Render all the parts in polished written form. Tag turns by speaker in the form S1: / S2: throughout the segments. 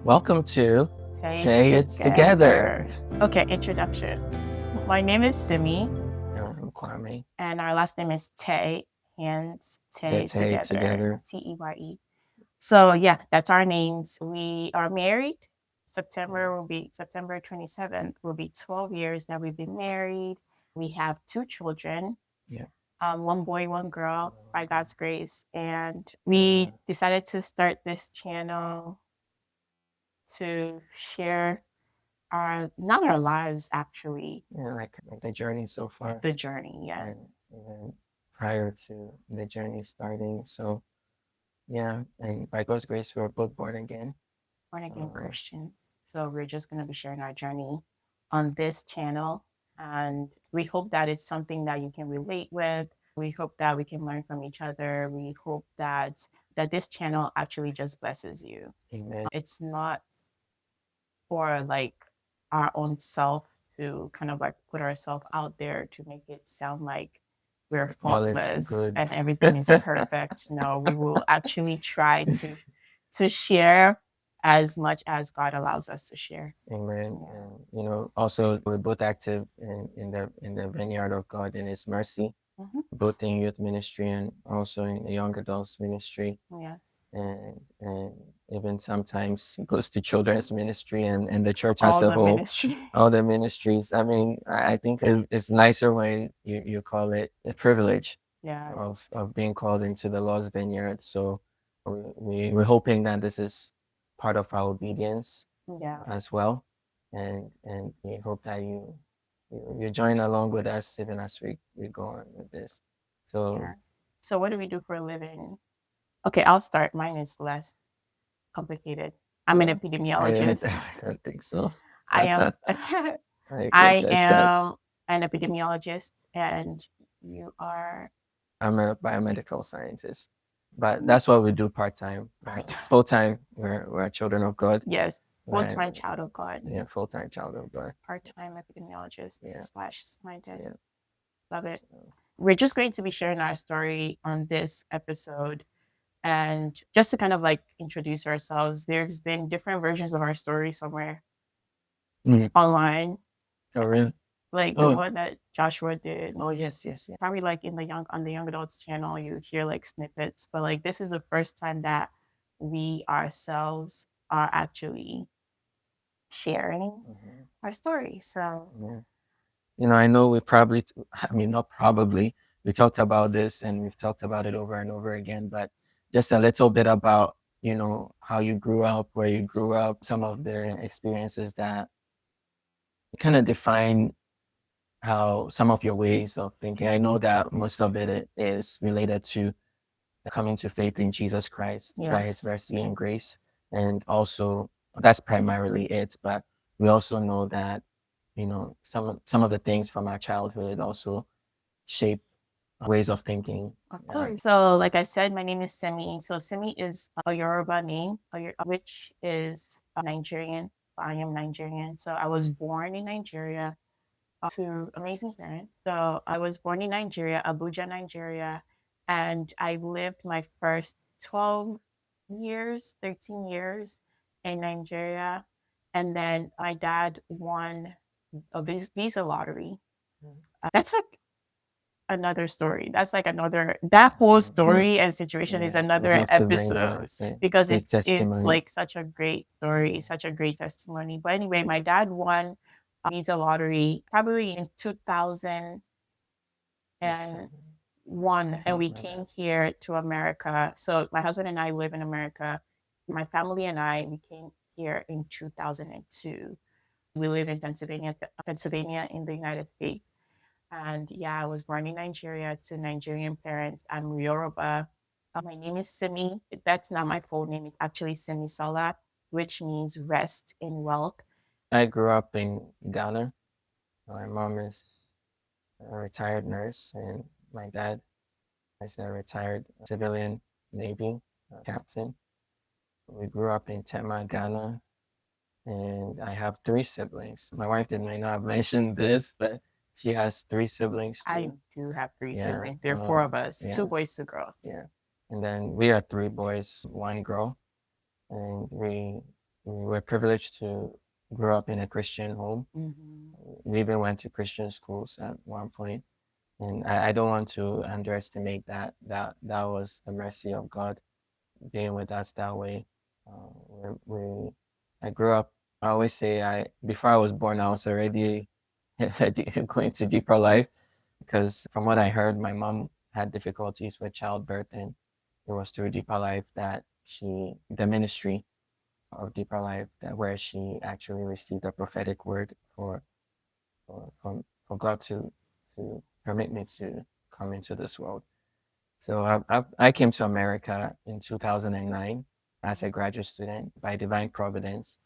S1: Welcome to
S2: Teye
S1: Teye It Together.
S2: Okay, introduction. My name is Simi,
S1: I'm Kwame.
S2: and our last name is Teye, hence
S1: Yeah,
S2: Teye It
S1: Teye It
S2: Together,
S1: Together.
S2: Teye. So yeah, that's our names. We are married. September 27th will be 12 years that we've been married. We have two children,
S1: Yeah.
S2: one boy, one girl, by God's grace. And we decided to start this channel to share not our lives actually,
S1: Yeah, like the journey so far.
S2: the journey. Yes.
S1: And even prior to the journey starting. So yeah, and by God's grace, we're both born again.
S2: Born again Christians. So we're just going to be sharing our journey on this channel, and we hope that it's something that you can relate with. We hope that we can learn from each other. We hope that this channel actually just blesses you.
S1: Amen.
S2: It's not for like our own self to kind of like put ourselves out there to make it sound like we're
S1: All is
S2: faultless
S1: good.
S2: and everything is perfect. No, we will actually try to share as much as God allows us to share.
S1: Amen.
S2: Yeah.
S1: And also we're both active in the vineyard of God in His mercy,
S2: Mhm.
S1: both in youth ministry and also in the young adults ministry.
S2: Yeah.
S1: And even sometimes goes to children's ministry and the church as
S2: All
S1: a
S2: the
S1: whole,
S2: ministry.
S1: all the ministries. I mean, I think it's nicer when you call it a privilege
S2: Yeah.
S1: of being called into the Lord's vineyard. So we're hoping that this is part of our obedience
S2: Yeah.
S1: as well, and we hope that you join along with us even as we go on with this. So
S2: Yeah. So what do we do for a living? Okay, I'll start. Mine is less complicated. I'm an
S1: I
S2: epidemiologist.
S1: don't think so.
S2: I am
S1: I
S2: I
S1: contest that.
S2: am an epidemiologist, and you are
S1: I'm a biomedical scientist, but that's what we do part time. Right, full time, we're children of God.
S2: yes,
S1: Right,
S2: full-time child of God,
S1: yeah, full time child of God.
S2: part-time epidemiologist
S1: Yeah,
S2: slash scientist.
S1: yeah.
S2: Love it.
S1: So,
S2: We're just going to be sharing our story on this episode. And just to kind of like introduce ourselves, there's been different versions of our story somewhere online,
S1: oh really?
S2: like the
S1: Oh,
S2: one that Joshua did.
S1: oh yes, yes, yeah.
S2: Probably like on the young adults channel, you hear like snippets, but like this is the first time that we ourselves are actually sharing our story. So
S1: Yeah. I know we probably, I mean, not probably, we talked about this and we've talked about it over and over again, but just a little bit about, how you grew up, where you grew up, some of the experiences that kind of define how some of your ways of thinking. I know that most of it is related to coming to faith in Jesus Christ by His
S2: yes,
S1: mercy and grace. And also, that's primarily it. But we also know that, some of the things from our childhood also shape ways of thinking.
S2: of course. So like I said, my name is Simi. So Simi is a Yoruba name, which is Nigerian. I am Nigerian. So I was born in Nigeria to amazing parents. So I was born in Nigeria, Abuja, Nigeria, and I lived my first 12 years, 13 years in Nigeria. And then my dad won a visa lottery. That's like another story. That's like that whole story and situation is
S1: Yeah, we
S2: another
S1: have to bring
S2: episode
S1: that same
S2: because
S1: big
S2: it's
S1: testimony.
S2: like such a great story, such a great testimony. But anyway, my dad won visa lottery probably in 2001, and we came here to America. So my husband and I live in America. My family and we came here in 2002. We live in Pennsylvania in the United States. And yeah, I was born in Nigeria to Nigerian parents. I'm Yoruba. My name is Simi. That's not my full name. It's actually Simi Sola, which means rest in wealth.
S1: I grew up in Ghana. My mom is a retired nurse, and my dad is a retired civilian Navy captain. We grew up in Tema, Ghana, and I have three siblings. My wife may not have mentioned this, but she has three siblings
S2: I
S1: too.
S2: do have three
S1: Yeah,
S2: siblings. There are four of us,
S1: yeah,
S2: two boys, two girls.
S1: yeah. And then we are three boys, one girl, and We were privileged to grow up in a Christian home.
S2: Mm-hmm.
S1: We even went to Christian schools at one point, and I don't want to underestimate that. That was the mercy of God being with us that way. We I grew up. I always say I before I was born, I was already going to deeper life because from what I heard, my mom had difficulties with childbirth, and it was through deeper life that the ministry of deeper life, that where she actually received a prophetic word for God to permit me to come into this world. So I came to America in 2009 as a graduate student by divine providence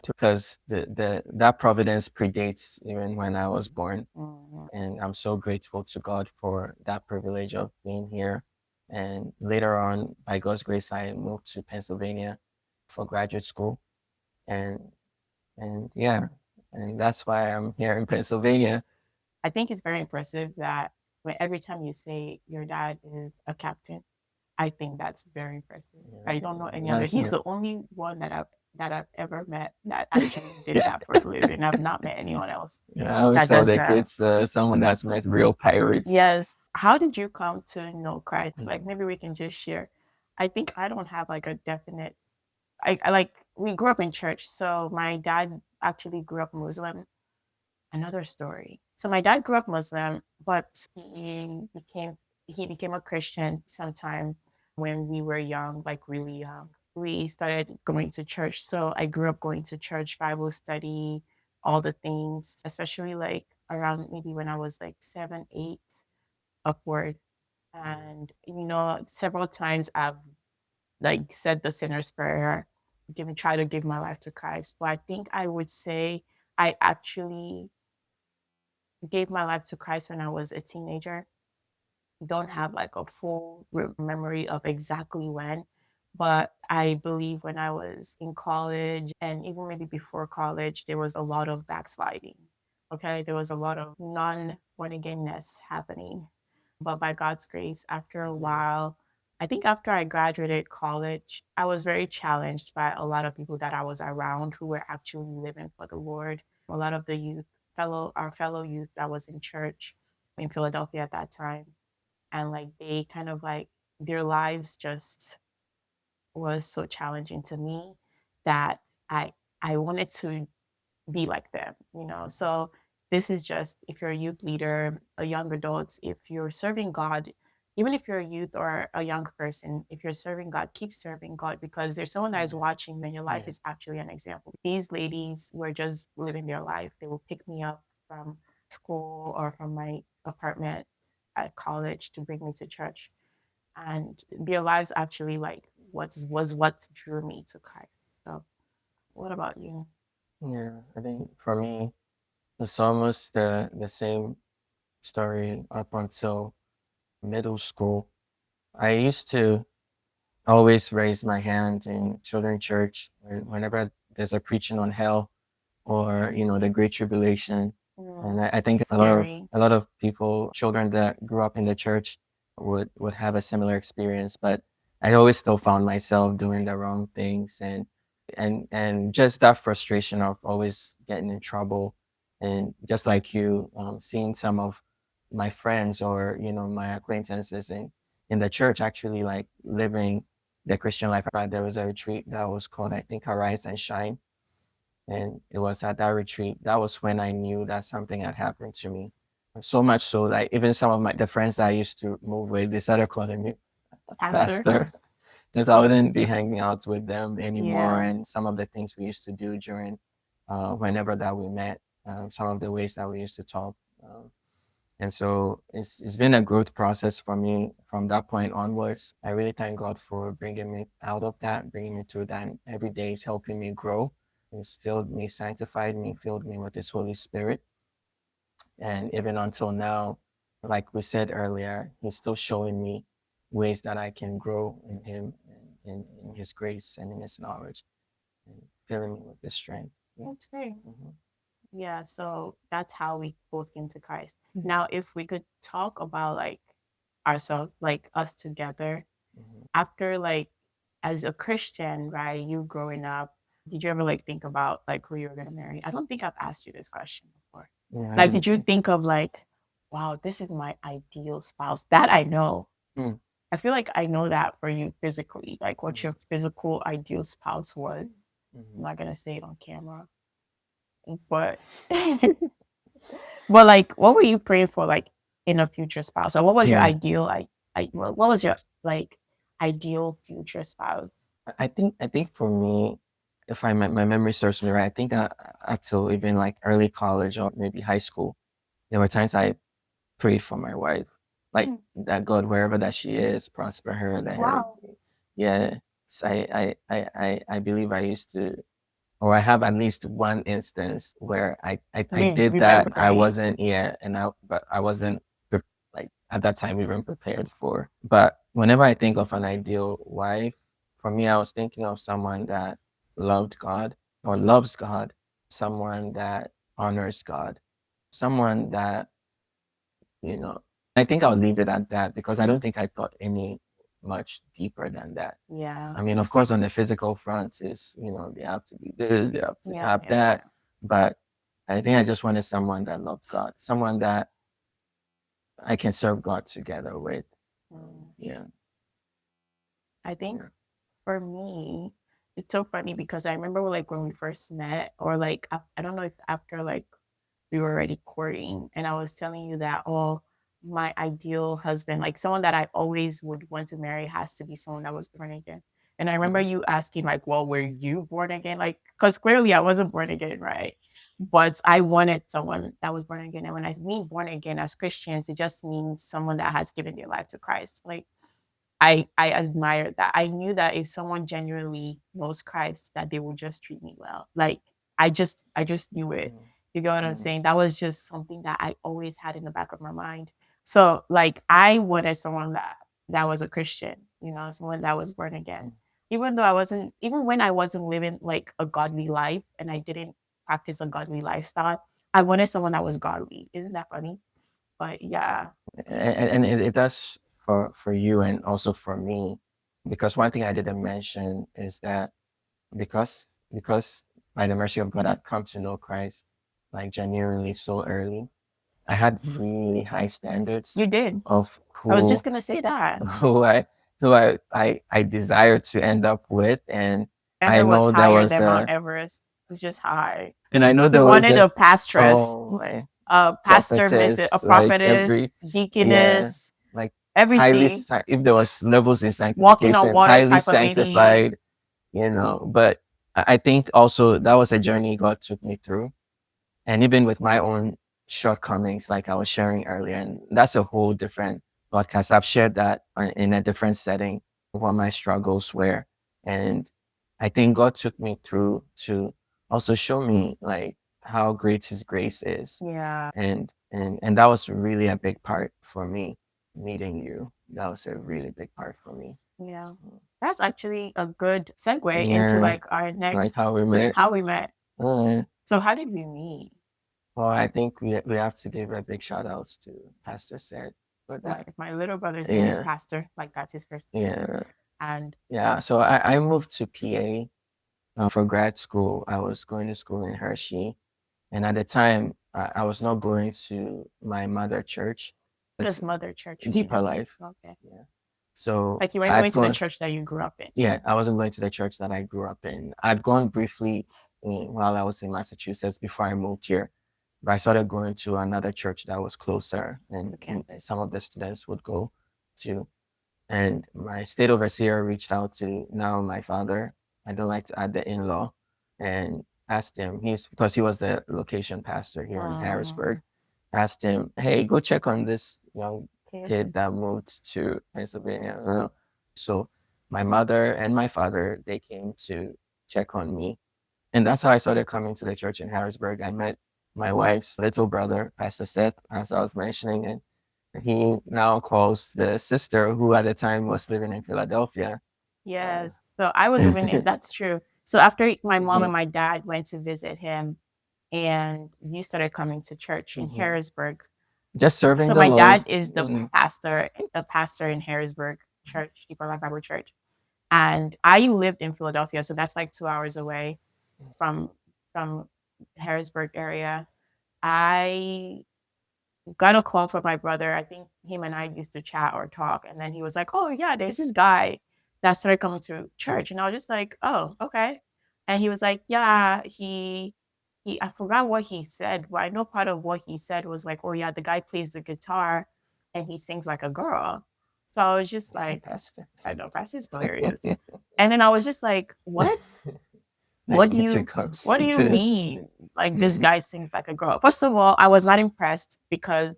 S1: because that providence predates even when I was born.
S2: Mm-hmm.
S1: And I'm so grateful to God for that privilege of being here. And later on, by God's grace, I moved to Pennsylvania for graduate school. And and yeah, and that's why I'm here in Pennsylvania.
S2: I think it's very impressive that when every time you say your dad is a captain, I think that's very impressive.
S1: Yeah,
S2: I don't know any other.
S1: yes,
S2: He's
S1: no.
S2: the only one that I've ever met that actually did that for a living. I've not met anyone else
S1: Yeah, I always
S2: that
S1: tell
S2: does
S1: the
S2: that.
S1: kids, someone that's met real pirates.
S2: Yes. How did you come to know Christ? Like maybe we can just share. I think I don't have like a definite. I like we grew up in church, so my dad actually grew up Muslim. Another story. So my dad grew up Muslim, but he became a Christian sometime when we were young, like really young. We started going to church. So I grew up going to church, Bible study, all the things, especially like around maybe when I was like 7, 8 upward. And several times I've like said the sinner's prayer, try to give my life to Christ. But I think I would say I actually gave my life to Christ when I was a teenager. Don't have like a full memory of exactly when, but I believe when I was in college and even maybe before college, there was a lot of backsliding. Okay, there was a lot of non born againness happening. But by God's grace, after a while, I think after I graduated college, I was very challenged by a lot of people that I was around who were actually living for the Lord. A lot of the our fellow youth that was in church in Philadelphia at that time, and like they kind of like their lives just was so challenging to me that I I wanted to be like them. So this is just if you're a youth leader, a young adult, if you're serving God, even if you're a youth or a young person, if you're serving God, keep serving God because there's someone that is watching you and your life
S1: Yeah,
S2: is actually an example. These ladies were just living their life. They will pick me up from school or from my apartment at college to bring me to church. And their lives actually like what drew me to Christ. So what about you?
S1: yeah. I think for me, it's almost the same story up until middle school. I used to always raise my hand in children church whenever there's a preaching on hell or the Great Tribulation. And I think
S2: Scary.
S1: a lot of people, children that grew up in the church, would have a similar experience. But I always still found myself doing the wrong things, and just that frustration of always getting in trouble, and just like you, seeing some of my friends or my acquaintances in the church actually like living the Christian life. There was a retreat that was called, I think, Arise and Shine, and it was at that retreat that was when I knew that something had happened to me. So much so that even some of the friends that I used to move with, they started calling me
S2: Pastor.
S1: pastor because I wouldn't be hanging out with them anymore.
S2: Yeah.
S1: And some of the things we used to do during whenever that we met, some of the ways that we used to talk. And so it's been a growth process for me from that point onwards. I really thank God for bringing me out of that, bringing me through that. And every day is helping me grow. He's filled me, sanctified me, filled me with His Holy Spirit. And even until now, like we said earlier, He's still showing me ways that I can grow in Him, in His grace and in His knowledge, and filling me with His strength. Yeah.
S2: That's great.
S1: Mhm.
S2: Yeah, so that's how we both came to Christ. Now, if we could talk about like ourselves, like us together,
S1: Mhm.
S2: after like as a Christian, right? You growing up, did you ever like think about like who you were gonna marry? I don't think I've asked you this question before.
S1: Yeah, I
S2: Like, did you
S1: didn't.
S2: think of like, wow, this is my ideal spouse? That I know.
S1: Mm,
S2: I feel like I know that for you physically, like what
S1: mm,
S2: your physical ideal spouse was. I'm
S1: mhm.
S2: not gonna say it on camera, but but like, what were you praying for, like in a future spouse, or what was your
S1: Yeah,
S2: ideal? What was your like ideal future spouse?
S1: I think for me, if my memory serves me right, I think up till even like early college or maybe high school, there were times I prayed for my wife, like that God, wherever that she is, prosper her, let her.
S2: Wow.
S1: Yeah, so I believe I used to, or I have at least one instance where I
S2: You
S1: did that.
S2: remember
S1: I
S2: praying?
S1: wasn't, yeah, but I wasn't like at that time even prepared for. But whenever I think of an ideal wife, for me, I was thinking of someone that loved God or loves God, someone that honors God, someone that, you know, I think I'll leave it at that because I don't think I thought any much deeper than that.
S2: Yeah.
S1: I mean, of course, on the physical front is, they have to be this, they have to
S2: Yeah.
S1: have
S2: Yeah.
S1: that.
S2: Yeah.
S1: But I think I just wanted someone that loved God, someone that I can serve God together with.
S2: Mm.
S1: Yeah.
S2: I think
S1: Yeah.
S2: for me, it's so funny because I remember like when we first met, or like I don't know if after like we were already courting, and I was telling you that, oh, my ideal husband, like someone that I always would want to marry, has to be someone that was born again. And I remember
S1: Mhm.
S2: you asking like, well, were you born again? Like, because clearly I wasn't born again, right? But I wanted someone that was born again. And when I mean born again as Christians, it just means someone that has given their life to Christ. Like, I admired that. I knew that if someone genuinely knows Christ, that they will just treat me well. Like, I just knew it.
S1: Mhm.
S2: You get what I'm
S1: Mhm.
S2: saying? That was just something that I always had in the back of my mind. So like I wanted someone that was a Christian, someone that was born again.
S1: Mhm.
S2: Even when I wasn't living like a godly life and I didn't practice a godly lifestyle, I wanted someone that was godly. Isn't that funny? But yeah.
S1: And it does for you and also for me, because one thing I didn't mention is that because by the mercy of God I'd come to know Christ like genuinely so early. I had really high standards
S2: You did.
S1: of
S2: I was just gonna say that.
S1: who I who I desired to end up with, and I
S2: Ever was
S1: know there
S2: higher
S1: was
S2: than Mount
S1: a
S2: Everest. It was just high.
S1: and I know
S2: You
S1: there was
S2: wanted
S1: a
S2: a pastress,
S1: oh my
S2: a pastor, miss it, a
S1: prophetess, like
S2: prophetess,
S1: every, yeah,
S2: deaconess,
S1: like
S2: everything,
S1: if there was levels in
S2: walking on
S1: sanctification,
S2: water
S1: highly
S2: type of lady.
S1: sanctified, but I think also that was a journey God took me through, and even with my own shortcomings, like I was sharing earlier, and that's a whole different podcast. I've shared that in a different setting, what my struggles were, and I think God took me through to also show me like how great His grace is,
S2: Yeah,
S1: and that was really a big part for me meeting you. That was a really big part for me.
S2: yeah. That's actually a good segue into
S1: Yeah,
S2: like our
S1: like
S2: next
S1: how we met.
S2: how we met.
S1: Uh,
S2: So how did we meet?
S1: well, I think we have to give a big shout outs to Pastor Said for that.
S2: My little brother's name is
S1: Yeah,
S2: Pastor, like that's his first name.
S1: yeah,
S2: And
S1: yeah. So I moved to PA for grad school. I was going to school in Hershey, and at the time I was not going to my mother church.
S2: what
S1: It's
S2: does mother church mean?
S1: Deeper Life.
S2: Okay.
S1: Yeah. So
S2: Like you weren't
S1: I'd
S2: going to the
S1: gone.
S2: church that you grew up in.
S1: Yeah, I wasn't going to the church that I grew up in. I'd gone briefly while I was in Massachusetts before I moved here, but I started going to another church that was closer, and
S2: To campus.
S1: some of the students would go to. And my state overseer reached out to now my father. I don't like to add the in-law, and asked him. He's because he was the location pastor here in Harrisburg. Asked him, "Hey, go check on this young
S2: Kid.
S1: kid that moved to Pennsylvania." So my mother and my father, they came to check on me, and that's how I started coming to the church in Harrisburg. I met my wife's little brother, Pastor Seth, as I was mentioning, and he now calls the sister who at the time was living in Philadelphia. Uh,
S2: Yes. So I was living in that's true. So after my mom and
S1: mhm,
S2: my dad went to visit him and you started coming to church in
S1: mhm.
S2: Harrisburg.
S1: Just serving
S2: So
S1: the
S2: my
S1: Lord.
S2: dad is the
S1: Mm,
S2: pastor in Harrisburg Church, Deeper Life Bible Church. And I lived in Philadelphia, so that's like 2 hours away from from Harrisburg area. I got a call from my brother. I think him and I used to chat or talk, and then he was like, "Oh yeah, there's this guy that started coming to church," and I was just like, "Oh, okay." And he was like, "Yeah, he." I forgot what he said, but I know part of what he said was like, "Oh yeah, the guy plays the guitar, and he sings like a girl." So I was just like,
S1: Pastor.
S2: "I know, Pastor's hilarious." And then I was just like, "What?
S1: I
S2: What do
S1: need to
S2: you
S1: come
S2: what do
S1: see
S2: you
S1: this.
S2: mean? Like this guy sings like a girl?" First of all, I was not impressed because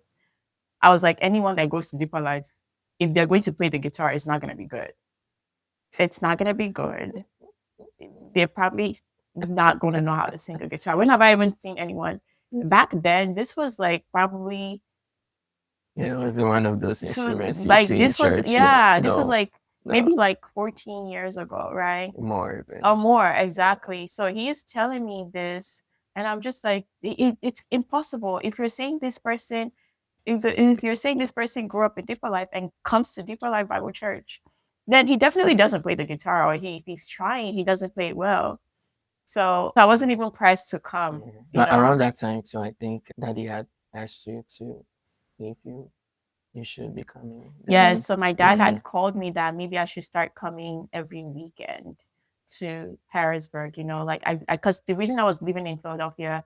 S2: I was like, anyone that goes to Deeper Life, if they're going to play the guitar, it's not gonna be good. It's not gonna be good. They're probably not gonna know how to sing a guitar. When have I even seen anyone back then? This was like probably
S1: You know, it's one of those
S2: two
S1: instruments you
S2: like
S1: see in
S2: this was
S1: church. Yeah,
S2: yeah, this was
S1: no,
S2: like
S1: no,
S2: maybe like 14 years ago, right?
S1: more even.
S2: Or more, exactly. So he is telling me this, and I'm just like, it's impossible. If you're saying this person, if you're saying this person grew up in Deeper Life and comes to Deeper Life Bible Church, then he definitely doesn't play the guitar, or if he's trying, he doesn't play it well. So I wasn't even pressed to come,
S1: Yeah.
S2: you
S1: But around
S2: know.
S1: that time, so I think Daddy had asked you to see if you should be coming
S2: Yeah,
S1: then.
S2: so my dad
S1: Yeah.
S2: had called me that maybe I should start coming every weekend to Harrisburg, like because the reason I was living in Philadelphia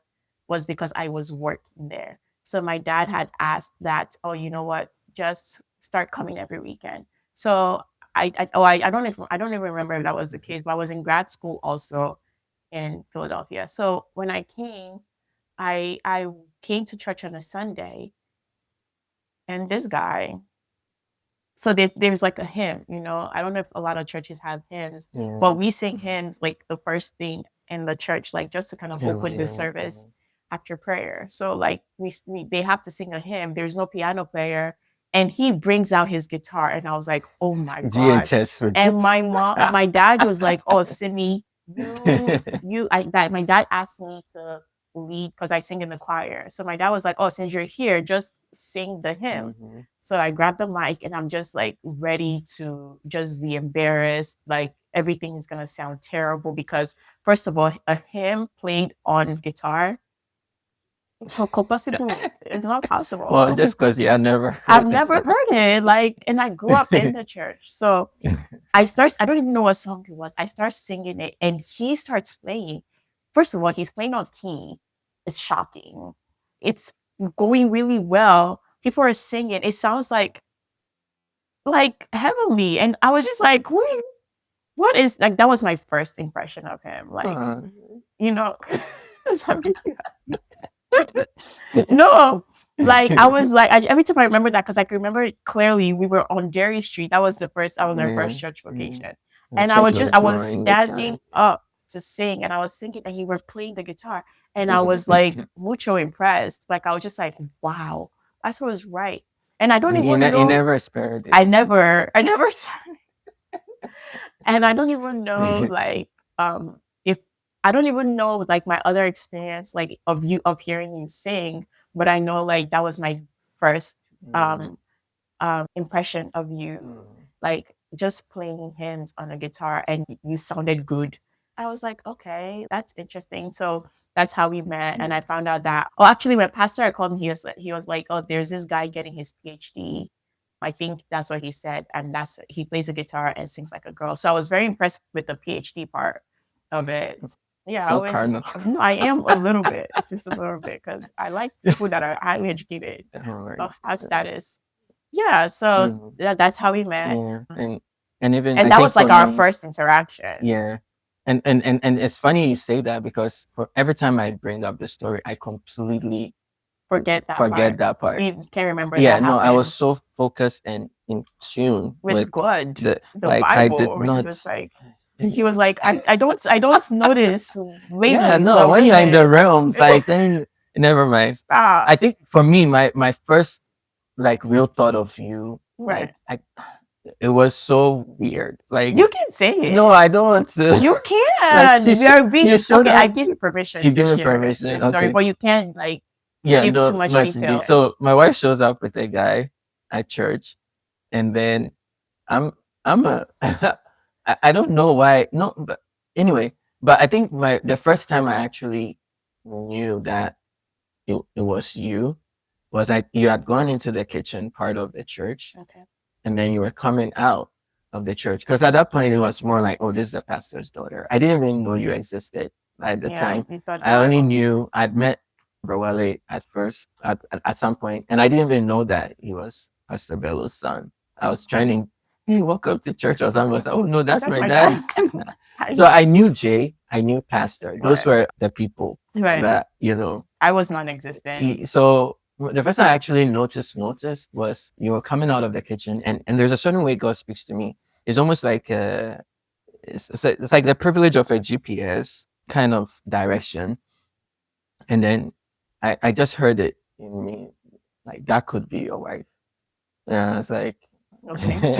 S2: was because I was working there. So my dad had asked that, oh, you know what, just start coming every weekend. So I don't even remember if that was the case, but I was in grad school also in Philadelphia. So when I came, I came to church on a Sunday, and this guy, so there's like a hymn, I don't know if a lot of churches have hymns, but
S1: Yeah.
S2: we sing hymns like the first thing in the church, like just to kind of
S1: Yeah.
S2: open the
S1: Yeah.
S2: service after prayer. So like they have to sing a hymn. There's no piano player, and he brings out his guitar, and I was like, oh my gosh.
S1: GHS with
S2: And
S1: it.
S2: my dad was like, oh, Simi, my dad asked me to lead because I sing in the choir. So my dad was like, oh, since you're here, just sing the hymn.
S1: Mhm.
S2: So I grabbed the mic, and I'm just like ready to just be embarrassed. Like everything is gonna sound terrible because first of all, a hymn played on guitar, so possible. It's not
S1: Well,
S2: possible.
S1: just because you had never
S2: I've
S1: heard
S2: never heard it. Like, and I grew up in
S1: it.
S2: the church. So I don't even know what song it was. I start singing it, and he starts playing. First of all, he's playing on key. It's shocking. It's going really well. People are singing. It sounds like heavenly. And I was just like, what is like that was my first impression of him. Like,
S1: Uh,
S2: you know, does that make you no. Like I was like every time I remember that because I can remember it clearly. We were on Derry Street. That was our
S1: yeah,
S2: first church
S1: yeah.
S2: location.
S1: The
S2: And
S1: church was
S2: I was
S1: growing the
S2: standing
S1: time.
S2: up to sing, and I was singing, and he was playing the guitar. And I was like mucho impressed. Like I was just like, wow, that's what was right. And I don't even
S1: You
S2: know
S1: never spared it.
S2: I never and I don't even know like if I don't even know like my other experience like of hearing you sing, but I know like that was my first
S1: Mm,
S2: impression of you,
S1: mm,
S2: like just playing hymns on a guitar and you sounded good. I was like, okay, that's interesting. So that's how we met, and I found out that oh, actually, when Pastor had called me, he was like, oh, there's this guy getting his PhD. I think that's what he said, and he plays a guitar and sings like a girl. So I was very impressed with the PhD part of it. Yeah, I
S1: so
S2: always
S1: carnal.
S2: no, I am a little bit, just a little bit, because I like people that are highly educated,
S1: All right.
S2: of high status. Yeah, so
S1: Mm,
S2: that's how we met.
S1: yeah, and even
S2: And
S1: I
S2: that
S1: think
S2: was like
S1: for
S2: our
S1: me,
S2: first interaction.
S1: yeah, and it's funny you say that because for every time I bring up the story, I completely
S2: Forget that
S1: forget
S2: part.
S1: that part.
S2: We can't remember
S1: Yeah,
S2: that
S1: no, I was
S2: happened.
S1: so focused and in tune
S2: With
S1: with
S2: God,
S1: the
S2: the
S1: like I did
S2: Bible. He
S1: not.
S2: was like, I don't notice
S1: Yeah,
S2: ladies
S1: no,
S2: or
S1: when you're in the
S2: women.
S1: realms, like then never mind.
S2: Stop.
S1: I think for me, my first like real thought of you, like
S2: Right.
S1: I it was so weird. Like
S2: You can say
S1: no,
S2: it.
S1: I don't want to.
S2: You
S1: Like
S2: can. We are being
S1: you showed
S2: okay. I
S1: up.
S2: give you permission
S1: You
S2: to
S1: give me
S2: share
S1: permission.
S2: this story,
S1: Okay.
S2: but you can't like
S1: Yeah,
S2: give too
S1: no,
S2: much
S1: not today.
S2: detail.
S1: So my wife shows up with a guy at church, and then I'm I'm a I don't know why. No, but anyway, but I think the first time I actually knew that it was you was like you had gone into the kitchen part of the church,
S2: Okay.
S1: and then you were coming out of the church. Because at that point, it was more like, oh, this is the pastor's daughter. I didn't even know you existed at the
S2: Yeah,
S1: time.
S2: you thought you
S1: I
S2: were.
S1: only knew I'd met Brawale at first, at some point, and I didn't even know that he was Pastor Bello's son. I was trying to, hey, welcome to church or something. I was like, oh, no,
S2: Oh,
S1: that's
S2: that's
S1: my
S2: my
S1: dad.
S2: dad.
S1: So I knew Jay, I knew Pastor. Those
S2: Right.
S1: were the people
S2: Right.
S1: that, you know,
S2: I was non-existent.
S1: so the first time I actually noticed was you were coming out of the kitchen, and there's a certain way God speaks to me. It's almost like it's like the privilege of a GPS kind of direction, and then I just heard it in me, like that could be your wife. Yeah, it's like
S2: No thanks.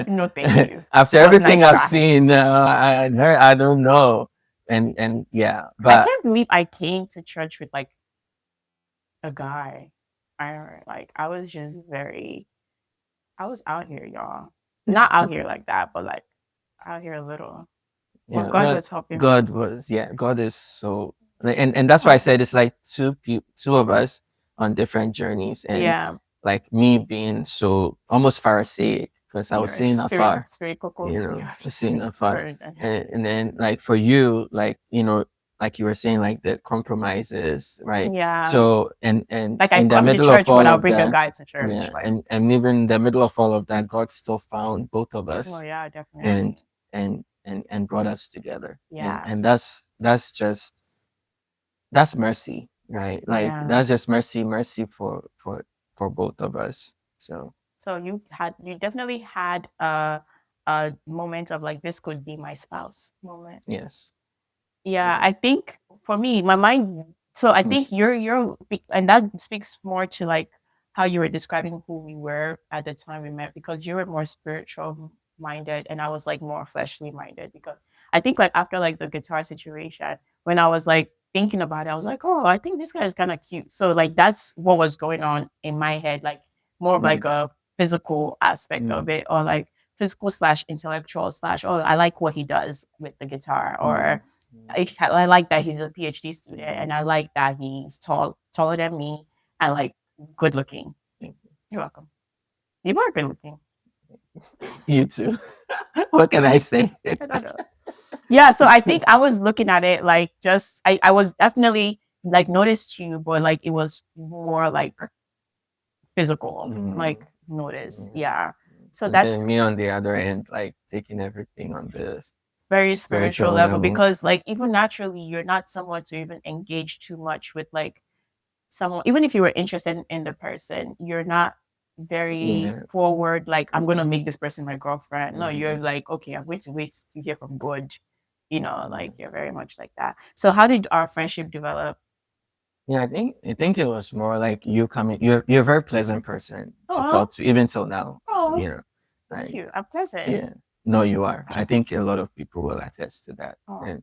S2: No, thank you.
S1: after
S2: But
S1: everything
S2: nice
S1: I've
S2: try.
S1: seen, I don't know, and yeah,
S2: I
S1: but
S2: can't believe I came to church with like a guy. I was just very. I was out here, y'all. Not out here like that, but like out here a little. But
S1: yeah,
S2: God
S1: no,
S2: was helping me.
S1: God is so, and that's why I said it's like two of us on different journeys, and
S2: Yeah,
S1: like me being so almost Pharisaic because I was
S2: you're a
S1: seeing afar,
S2: spirit coco. You're a
S1: seeing
S2: spirit
S1: afar,
S2: person.
S1: and then like for you, like like you were saying, like the compromises, right?
S2: Yeah,
S1: So and
S2: like I
S1: in the
S2: come to
S1: middle of
S2: church, but
S1: all
S2: I'll
S1: of
S2: bring a
S1: that,
S2: guy to church.
S1: yeah,
S2: Like,
S1: and even in the middle of all of that, God still found both of
S2: oh
S1: us
S2: yeah, definitely.
S1: and and brought us together,
S2: Yeah,
S1: and that's just that's mercy, right? Like
S2: yeah.
S1: that's just mercy for both of us. So
S2: So you definitely had a moment of like this could be my spouse moment.
S1: yes,
S2: Yeah, I
S1: yes,
S2: think for me, my mind. So I think
S1: yes,
S2: and that speaks more to like how you were describing who we were at the time we met because you were more spiritual minded and I was like more fleshly minded because I think like after like the guitar situation, when I was like thinking about it, I was like, oh, I think this guy is kind of cute. So like that's what was going on in my head, like more of like
S1: mm,
S2: a physical aspect of
S1: mm,
S2: it, or like physical slash intellectual slash, oh, I like what he does with the guitar,
S1: mm,
S2: or I like that he's a PhD student, and I like that he's taller than me, and like good looking.
S1: thank
S2: You're welcome. You are good looking.
S1: you. You too. What can I say?
S2: I don't know. Yeah, so I think I was looking at it like just I was definitely like noticed you, but like it was more like physical,
S1: Mm,
S2: like notice.
S1: mm.
S2: Yeah. So
S1: And
S2: that's
S1: then me on the other end, like taking everything on this
S2: very spiritual
S1: spiritual
S2: level
S1: level.
S2: because like even naturally you're not someone to even engage too much with like someone, even if you were interested in the person, you're not very
S1: Yeah.
S2: forward, like, I'm going to make this person my girlfriend. No, you're
S1: Mhm.
S2: like, okay, I'm going to wait to hear from God. You know, like you're very much like that. So, how did our friendship develop?
S1: Yeah, I think it was more like you coming. You're a very pleasant person to
S2: Oh,
S1: talk to, even till now.
S2: oh,
S1: You know,
S2: thank
S1: like
S2: you. I'm present.
S1: yeah, no, you are. I think a lot of people will attest to that.
S2: Oh,
S1: And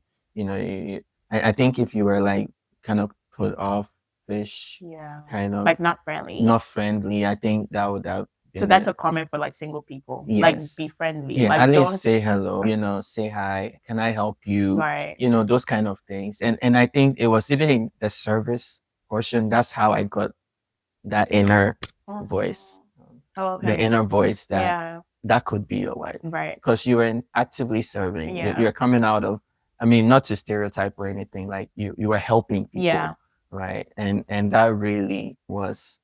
S1: I think if you were like kind of put off, fish,
S2: yeah.
S1: kind of
S2: Like, not friendly.
S1: not friendly, I think that would have
S2: So,
S1: been
S2: that's
S1: the
S2: a comment for like single people. Like,
S1: yes.
S2: be friendly.
S1: Yeah, at
S2: Like,
S1: least
S2: don't,
S1: say hello, say hi, can I help you?
S2: like,
S1: Those kind of things. And I think it was even in the service portion, that's how I got that inner
S2: oh,
S1: voice, the
S2: okay.
S1: inner voice that
S2: Yeah.
S1: that could be your wife
S2: Right.
S1: because you were actively serving.
S2: Yeah.
S1: You're coming out of, I mean, not to stereotype or anything, like you were helping people,
S2: Yeah.
S1: right? And that really was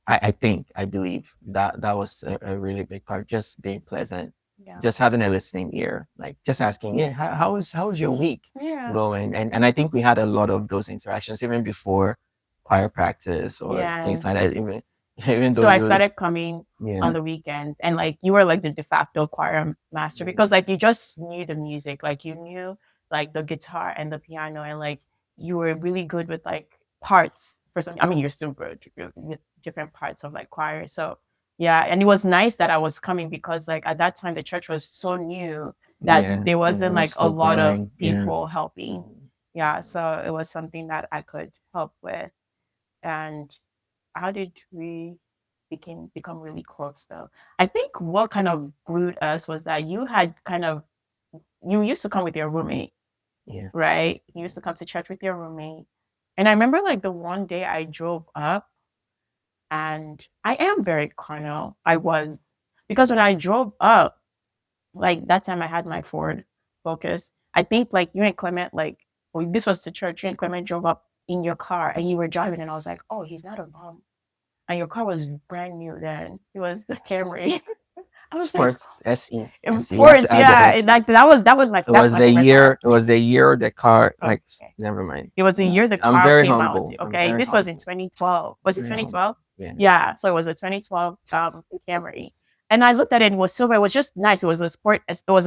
S1: I think I believe that was a really big part. Just being pleasant,
S2: Yeah.
S1: just having a listening ear, like just asking, yeah, how was your week
S2: Yeah.
S1: going? And I think we had a lot of those interactions even before choir practice or
S2: Yeah.
S1: things like that. Even though
S2: So I
S1: you,
S2: started coming on
S1: yeah,
S2: the weekends, and like you were like the de facto choir master because like you just knew the music, like you knew like the guitar and the piano, and like you were really good with like parts for some. I mean, you're still good with different parts of like choir. So yeah, and it was nice that I was coming because like at that time the church was so new that
S1: yeah,
S2: there wasn't
S1: we're
S2: like a
S1: still
S2: lot of
S1: growing, yeah.
S2: people helping. Yeah, so it was something that I could help with. And how did we? become really close though. I think what kind of glued us was that you had kind of you used to come with your roommate,
S1: Yeah.
S2: right? You used to come to church with your roommate. And I remember like the one day I drove up and I am very carnal. I was because when I drove up, like that time I had my Ford Focus. I think like you and Clement, like well, this was to church. You and Clement drove up in your car and you were driving, and I was like, oh, he's not a bum. And your car was brand new then. It was the Camry. I was like,
S1: Sports SE. SE. You have to
S2: imports,
S1: add the
S2: yeah.
S1: SE.
S2: Like that was my
S1: It
S2: that's
S1: was
S2: my
S1: the
S2: favorite car.
S1: year. It was the year the car. Like,
S2: Okay.
S1: never mind.
S2: It was the year the
S1: I'm
S2: car
S1: very
S2: came out.
S1: humble. I'm
S2: Okay.
S1: very
S2: This was in
S1: humble.
S2: 2012. Was it
S1: Very humble.
S2: 2012?
S1: Yeah.
S2: Yeah. So it was a 2012 Camry. And I looked at it and it was silver. It was just nice. It was a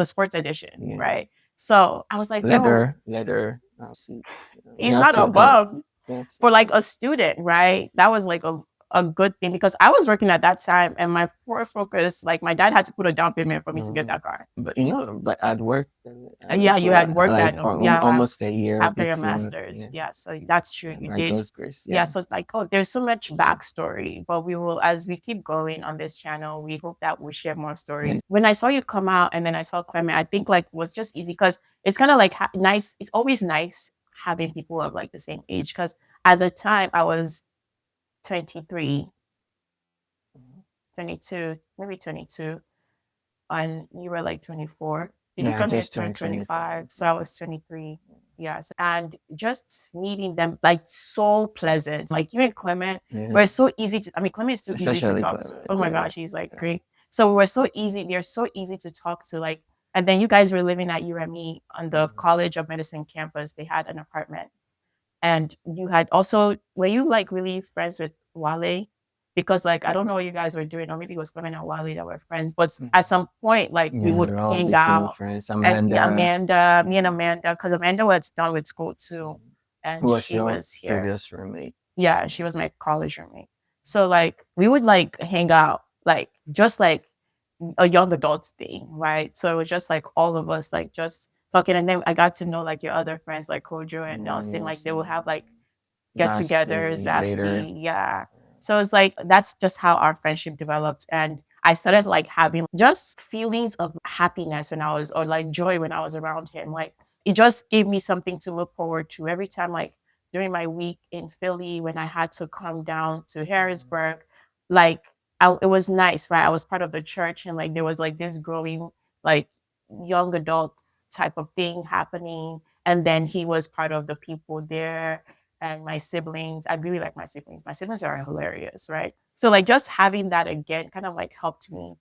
S2: sports edition,
S1: Yeah.
S2: right? So I was like, yo,
S1: Leather seats. You
S2: he's
S1: have
S2: not a
S1: to add.
S2: bum
S1: You have to
S2: for like a student, right? That was like a good thing because I was working at that time and my Ford Focus, like my dad had to put a down payment for me to get
S1: mm.
S2: that car.
S1: But but I'd worked
S2: Yeah, you
S1: for
S2: had worked
S1: like
S2: that, yeah,
S1: almost a year
S2: after your
S1: between.
S2: master's.
S1: Yeah.
S2: Yeah, so that's true.
S1: Yeah,
S2: You
S1: by
S2: did.
S1: God's grace.
S2: Yeah,
S1: Yeah.
S2: so like, oh, there's so much backstory, but we will, as we keep going on this channel, we hope that we share more stories.
S1: And
S2: When I saw you come out and then I saw Clement, I think like was just easy because it's kind of like nice. It's always nice having people of like the same age because at the time I was 23, 22, maybe 22, and you were like 24. Did you
S1: yeah, I
S2: come here
S1: just
S2: turn
S1: turned 25.
S2: 25? So I was 23. Yeah. And just meeting them, like so pleasant. Like you and Clement
S1: Yeah.
S2: were so easy to, I mean, Clement is too easy to
S1: Especially
S2: talk to.
S1: Clement.
S2: Oh my
S1: Yeah.
S2: gosh, he's like
S1: Yeah.
S2: great. So we were so easy. They're so easy to talk to. Like, and then you guys were living at UME on the
S1: Mhm.
S2: College of Medicine campus. They had an apartment. And you had also, were you like really friends with Wale? Because like I don't know what you guys were doing, or maybe it was Clement and Wale that were friends. But
S1: Mhm.
S2: at some point, like we
S1: Yeah,
S2: would
S1: we all
S2: hang
S1: became
S2: out.
S1: friends.
S2: And yeah,
S1: Amanda.
S2: Me and
S1: Mhm.
S2: Amanda, because Amanda was done with school too,
S1: Mhm. Who
S2: and
S1: was
S2: she
S1: your
S2: was here.
S1: previous roommate?
S2: Yeah, she was my college roommate. So like we would like hang out, like just like a young adults thing, right? So it was just like all of us like just talking, and then I got to know like your other friends like Kojo and
S1: Yeah,
S2: Nelson. Like they would
S1: Nelson.
S2: have like get-togethers,
S1: Vasti later.
S2: Vasti, yeah. So it's like that's just how our friendship developed, and I started like having just feelings of happiness when I was, or like joy when I was around him. Like it just gave me something to look forward to every time, like during my week in Philly when I had to come down to Harrisburg. Like it was nice, right? I was part of the church, and like there was like this growing like young adults type of thing happening, and then he was part of the people there and my siblings. I really like my siblings. My siblings are hilarious, right? So like just having that again kind of like helped me.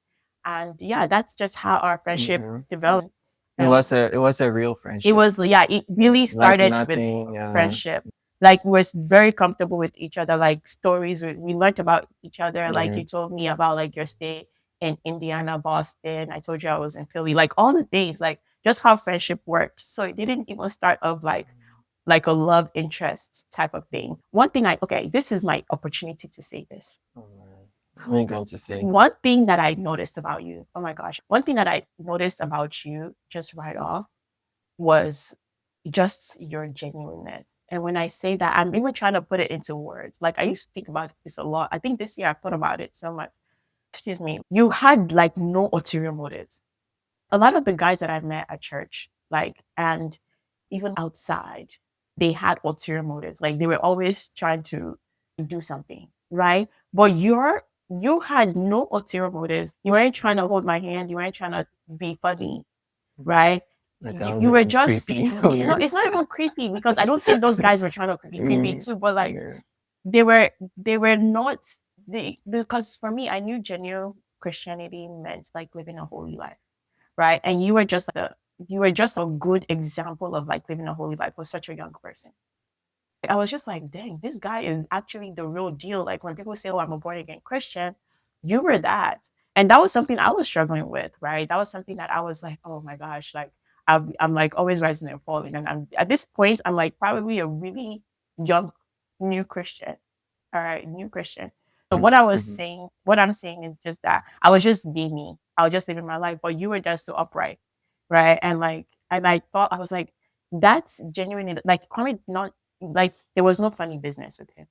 S2: And yeah, that's just how our friendship
S1: Mhm.
S2: developed.
S1: It was a real
S2: It
S1: friendship.
S2: was, yeah, it
S1: Yeah.
S2: really
S1: Like
S2: started with
S1: nothing.
S2: friendship. Like we're very comfortable with each other. Like stories we learned about each other. Like
S1: Yeah.
S2: you told me about like your stay in Indiana, Boston. I told you I was in Philly. Like all the things, like just how friendship worked. So it didn't even start of like a love interest type of thing. One thing okay, this is my opportunity to say this.
S1: Oh, man. What are you going to say?
S2: One thing that I noticed about you, oh my gosh, one thing that I noticed about you just right off was just your genuineness. And when I say that, I'm even trying to put it into words. Like I used to think about this a lot. I think this year I've thought about it so much. Excuse me. You had like no ulterior motives. A lot of the guys that I've met at church, like, and even outside, they had ulterior motives. Like they were always trying to do something, right? But you had no ulterior motives. You weren't trying to hold my hand. You weren't trying to be funny, right?
S1: Like I
S2: You
S1: was
S2: were just
S1: creepy,
S2: no.
S1: weird.
S2: It's not even creepy because I don't think those guys were trying to be creepy
S1: Mm,
S2: too. But like
S1: yeah.
S2: they were not because for me, I knew genuine Christianity meant like living a holy life, right? And you were just a good example of like living a holy life for such a young person. I was just like, dang, this guy is actually the real deal. Like when people say, oh, I'm a born again Christian, you were that. And that was something I was struggling with, right? That was something that I was like, oh my gosh, like I'm like always rising and falling. And I'm at this point, I'm like probably a really young new Christian. All right, new Christian. So
S1: Mhm.
S2: what I'm saying is just that I was just being me. I was just living my life, but you were just so upright, right? And I thought I was like, that's genuinely like Kwame. Not like there was no funny business with him.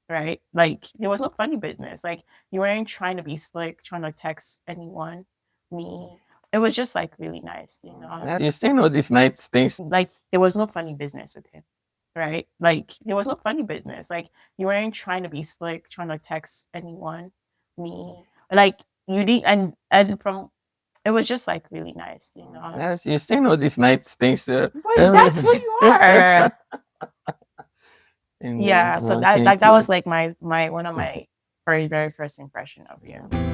S2: right? Like there was no funny business. Like you weren't trying to be slick, trying to text anyone, me. It was just like really nice, you know.
S1: You're saying all these nice things.
S2: Like there was no funny business with him, right? Like there was no funny business. Like you weren't trying to be slick, trying to text anyone, me. Like you did, and from it was just like really nice, you know.
S1: You're saying all these nice things.
S2: But that's who you are.
S1: And
S2: Yeah, so that
S1: thank
S2: that
S1: you.
S2: was like my one of my very first impression of you.